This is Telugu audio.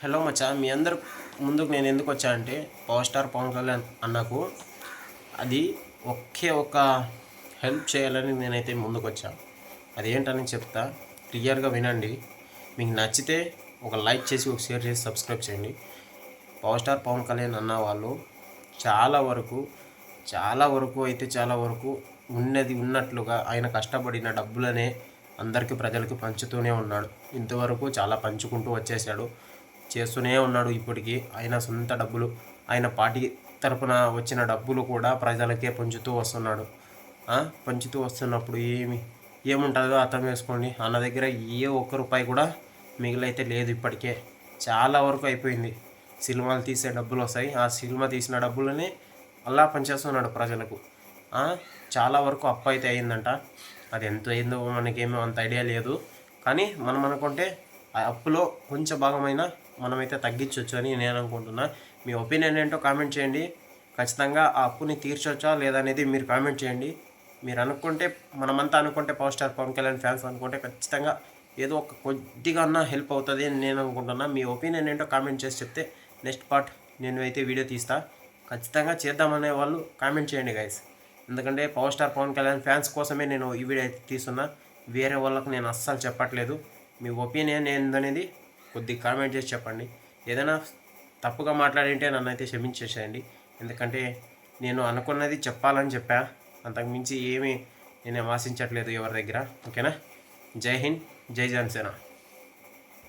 హలో మచ్చా, మీ అందరు ముందుకు నేను ఎందుకు వచ్చా అంటే పవర్ స్టార్ పవన్ కళ్యాణ్ అన్నకు అది ఒకే ఒక హెల్ప్ చేయాలని నేనైతే ముందుకు వచ్చా. అదేంటని చెప్తా, క్లియర్గా వినండి. మీకు నచ్చితే ఒక లైక్ చేసి ఒక షేర్ చేసి సబ్స్క్రైబ్ చేయండి. పవర్ స్టార్ పవన్ కళ్యాణ్ అన్న వాళ్ళు చాలా వరకు ఉన్నది ఉన్నట్లుగా ఆయన కష్టపడిన డబ్బులనే అందరికీ ప్రజలకి పంచుతూనే ఉన్నాడు. ఇంతవరకు చాలా పంచుకుంటూ వచ్చేసాడు, చేస్తూనే ఉన్నాడు. ఇప్పటికీ ఆయన సొంత డబ్బులు, ఆయన పార్టీ తరపున వచ్చిన డబ్బులు కూడా ప్రజలకే పంచుతూ వస్తున్నాడు. పంచుతూ వస్తున్నప్పుడు ఏముంటుందో అర్థం చేసుకోండి. అన్న దగ్గర ఏ ఒక్క రూపాయి కూడా మిగిలైతే లేదు. ఇప్పటికే చాలా వరకు అయిపోయింది. సినిమాలు తీసే డబ్బులు వస్తాయి, ఆ సినిమా తీసిన డబ్బులని అలా పనిచేస్తున్నాడు ప్రజలకు. చాలా వరకు అప్పు అయితే అయిందంట. అది ఎంత అయిందో మనకేమో అంత ఐడియా లేదు. కానీ మనం అనుకుంటే ఆ అప్పులో కొంచెం భాగమైనా మనమైతే తగ్గించవచ్చు అని నేను అనుకుంటున్నా. మీ ఒపీనియన్ ఏంటో కామెంట్ చేయండి. ఖచ్చితంగా ఆ అప్పుని తీర్చొచ్చా లేదా అనేది మీరు కామెంట్ చేయండి. మీరు అనుకుంటే, మనమంతా అనుకుంటే, power star Pawan Kalyan fans అనుకుంటే ఖచ్చితంగా ఏదో ఒక కొద్దిగా అన్నా హెల్ప్ అవుతుంది అని నేను అనుకుంటున్నా. మీ ఒపీనియన్ ఏంటో కామెంట్ చేసి చెప్తే నెక్స్ట్ పార్ట్ నేను అయితే వీడియో తీస్తా. ఖచ్చితంగా చేద్దామనే వాళ్ళు కామెంట్ చేయండి గైస్. ఎందుకంటే power star Pawan Kalyan fans కోసమే నేను ఈ వీడియో అయితే తీస్తున్నా. వేరే వాళ్ళకు నేను అస్సలు చెప్పట్లేదు. మీ ఒపీనియన్ ఏందనేది కొద్దిగా కామెంట్ చేసి చెప్పండి. ఏదైనా తప్పుగా మాట్లాడింటే నన్ను అయితే క్షమించేసేయండి. ఎందుకంటే నేను అనుకున్నది చెప్పాలని చెప్పా, అంతకుమించి ఏమీ నేనేం ఆశించట్లేదు ఎవరి దగ్గర. ఓకేనా? జై హింద్, జై జనసేన.